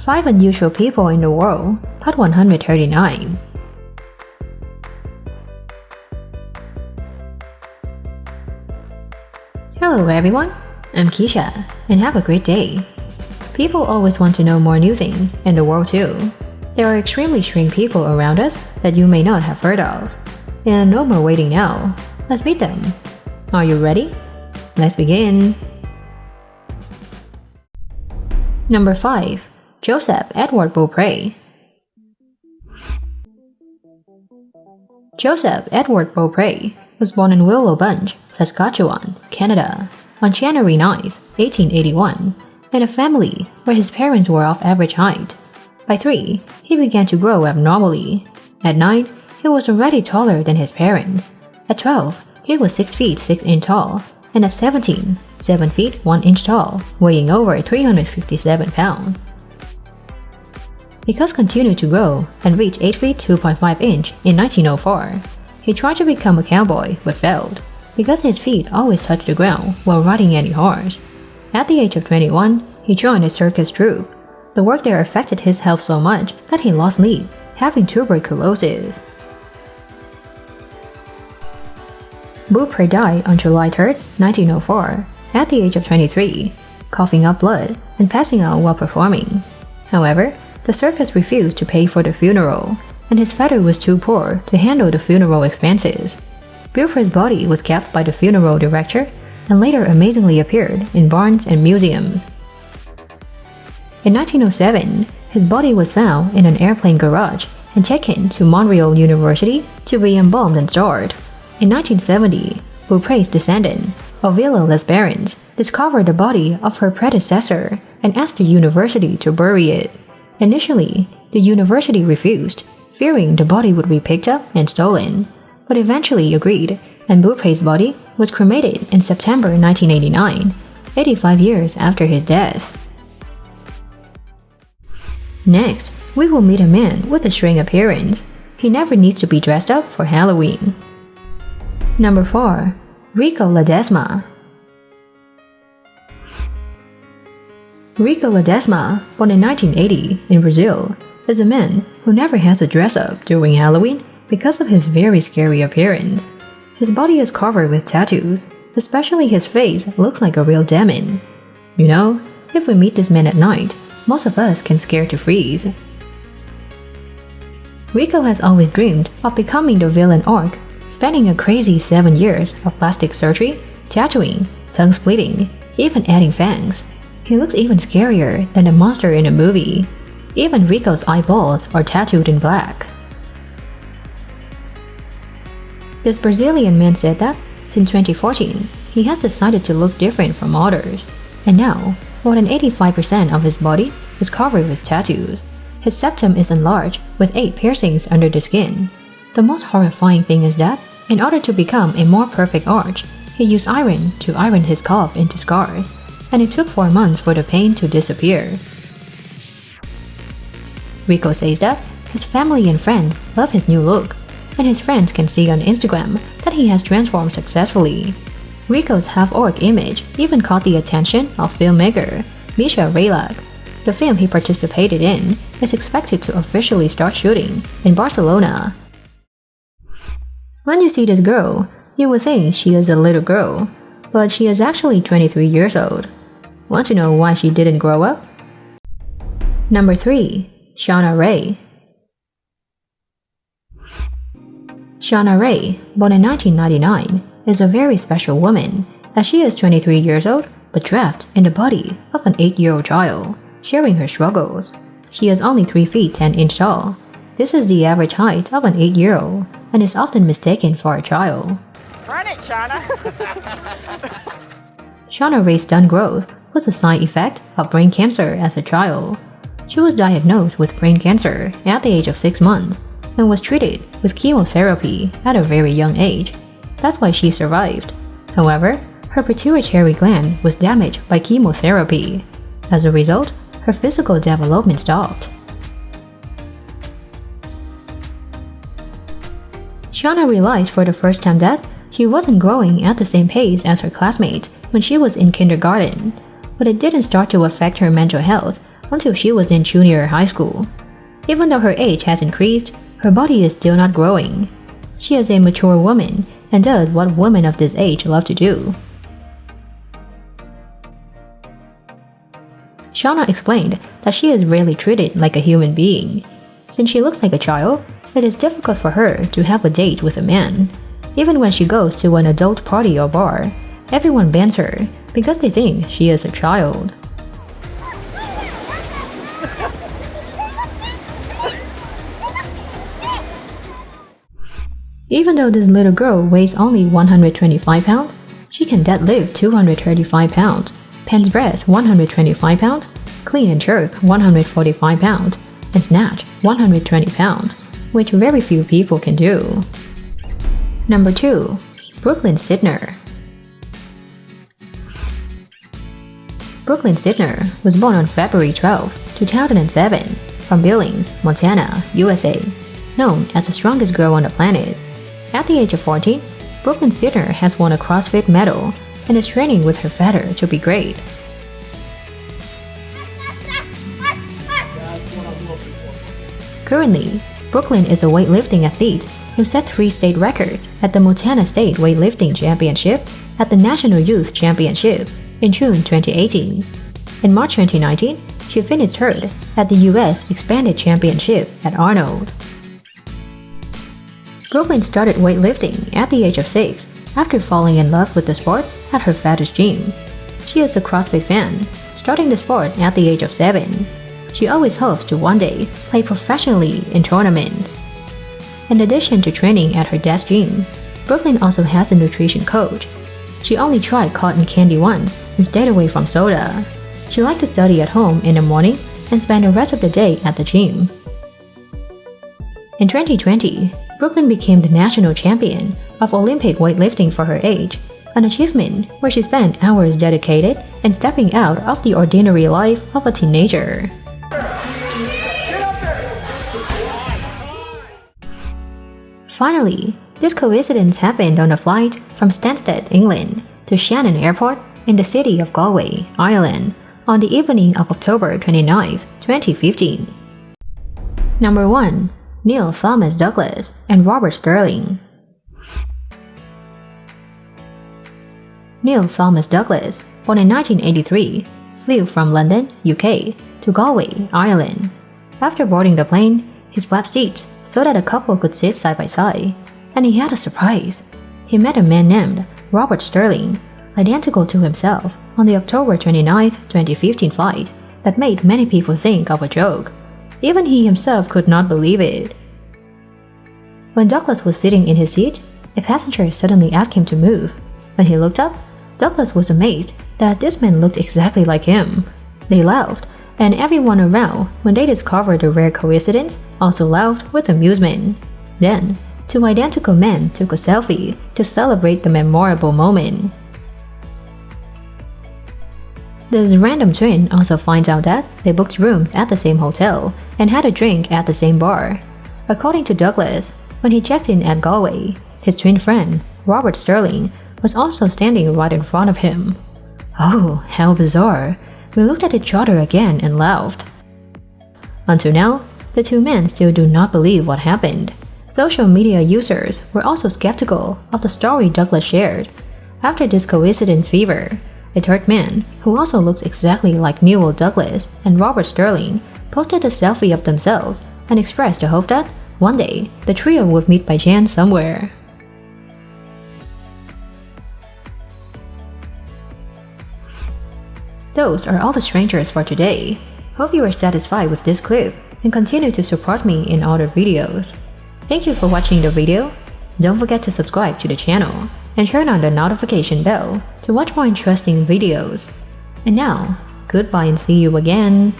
5 Unusual People in the World, Part 139. Hello everyone, I'm Keisha, and have a great day. People always want to know more new things, and the world too. There are extremely strange people around us that you may not have heard of. And no more waiting now, let's meet them. Are you ready? Let's begin. Number 5. Joseph Edward Beaupre. Joseph Edward Beaupre was born in Willow Bunch, Saskatchewan, Canada, on January 9, 1881, in a family where his parents were of average height. By 3, he began to grow abnormally. At 9, he was already taller than his parents. At 12, he was 6 feet 6 inches tall, and at 17, 7 feet 1 inch tall, weighing over 367 pounds. He continued to grow and reached 8 feet 2.5 inch in 1904. He tried to become a cowboy but failed, because his feet always touched the ground while riding any horse. At the age of 21, he joined a circus troupe. The work there affected his health so much that he lost sleep, having tuberculosis. Beaupre died on July 3, 1904, at the age of 23, coughing up blood and passing out while performing. However, the circus refused to pay for the funeral, and his father was too poor to handle the funeral expenses. Beaupre's body was kept by the funeral director and later amazingly appeared in barns and museums. In 1907, his body was found in an airplane garage and taken to Montreal University to be embalmed and stored. In 1970, Beaupre's descendant, Ovila Lesbarens, discovered the body of her predecessor and asked the university to bury it. Initially, the university refused, fearing the body would be picked up and stolen, but eventually agreed, and Beaupre's body was cremated in September 1989, 85 years after his death. Next, we will meet a man with a strange appearance. He never needs to be dressed up for Halloween. Number 4. Rico Ledesma. Rico Ledesma, born in 1980 in Brazil, is a man who never has to dress up during Halloween because of his very scary appearance. His body is covered with tattoos, especially his face looks like a real demon. You know, if we meet this man at night, most of us can scare to freeze. Rico has always dreamed of becoming the villain orc, spending a crazy 7 years of plastic surgery, tattooing, tongue splitting, even adding fangs. He looks even scarier than the monster in the movie. Even Rico's eyeballs are tattooed in black. This Brazilian man said that, since 2014, he has decided to look different from others. And now, more than 85% of his body is covered with tattoos. His septum is enlarged with 8 piercings under the skin. The most horrifying thing is that, in order to become a more perfect arch, he used iron to iron his cough into scars, and it took 4 months for the pain to disappear. Rico says that his family and friends love his new look, and his friends can see on Instagram that he has transformed successfully. Rico's half-orc image even caught the attention of filmmaker Misha Raylag. The film he participated in is expected to officially start shooting in Barcelona. When you see this girl, you would think she is a little girl, but she is actually 23 years old. Want to know why she didn't grow up? Number 3. Shauna Rae. Shauna Rae, born in 1999, is a very special woman, as she is 23 years old but trapped in the body of an 8-year-old child, sharing her struggles. She is only 3 feet 10 inches tall. This is the average height of an 8-year-old and is often mistaken for a child. Run it, Shauna! Shauna Rae's stunned growth was a side effect of brain cancer as a child. She was diagnosed with brain cancer at the age of 6 months and was treated with chemotherapy at a very young age. That's why she survived. However, her pituitary gland was damaged by chemotherapy. As a result, her physical development stopped. Shauna realized for the first time that she wasn't growing at the same pace as her classmates when she was in kindergarten, but it didn't start to affect her mental health until she was in junior high school. Even though her age has increased, her body is still not growing. She is a mature woman and does what women of this age love to do. Shauna explained that she is rarely treated like a human being. Since she looks like a child, it is difficult for her to have a date with a man. Even when she goes to an adult party or bar, everyone bans her because they think she is a child. Even though this little girl weighs only 125 pounds, she can deadlift 235 pounds, bench press 125 pounds, clean and jerk 145 pounds, and snatch 120 pounds, which very few people can do. Number 2. Brooklyn Sidner. Brooklyn Sidner was born on February 12, 2007, from Billings, Montana, USA, known as the strongest girl on the planet. At the age of 14, Brooklyn Sidner has won a CrossFit medal and is training with her father to be great. Currently, Brooklyn is a weightlifting athlete who set 3 state records at the Montana State Weightlifting Championship at the National Youth Championship in June 2018. In March 2019, she finished third at the US Expanded Championship at Arnold. Brooklyn started weightlifting at the age of 6 after falling in love with the sport at her father's gym. She is a CrossFit fan, starting the sport at the age of 7. She always hopes to one day play professionally in tournaments. In addition to training at her dad's gym, Brooklyn also has a nutrition coach. She only tried cotton candy once and stayed away from soda. She liked to study at home in the morning and spend the rest of the day at the gym. In 2020, Brooklyn became the national champion of Olympic weightlifting for her age, an achievement where she spent hours dedicated and stepping out of the ordinary life of a teenager. Finally, this coincidence happened on a flight from Stansted, England to Shannon Airport in the city of Galway, Ireland, on the evening of October 29, 2015. Number 1. Neil Thomas Douglas and Robert Sterling. Neil Thomas Douglas, born in 1983, flew from London, UK, to Galway, Ireland. After boarding the plane, he swapped seats so that a couple could sit side by side, and he had a surprise. He met a man named Robert Sterling, identical to himself, on the October 29, 2015 flight that made many people think of a joke. Even he himself could not believe it. When Douglas was sitting in his seat, a passenger suddenly asked him to move. When he looked up, Douglas was amazed that this man looked exactly like him. They laughed, and everyone around, when they discovered the rare coincidence, also laughed with amusement. Then, 2 identical men took a selfie to celebrate the memorable moment. This random twin also finds out that they booked rooms at the same hotel and had a drink at the same bar. According to Douglas, when he checked in at Galway, his twin friend, Robert Sterling, was also standing right in front of him. Oh, how bizarre. We looked at each other again and laughed. Until now, the 2 men still do not believe what happened. Social media users were also skeptical of the story Douglas shared. After this coincidence fever, a third man, who also looks exactly like Neil Douglas and Robert Sterling, posted a selfie of themselves and expressed the hope that, one day, the trio would meet by chance somewhere. Those are all the strangers for today. Hope you are satisfied with this clip and continue to support me in other videos. Thank you for watching the video. Don't forget to subscribe to the channel and turn on the notification bell to watch more interesting videos. And now, goodbye and see you again.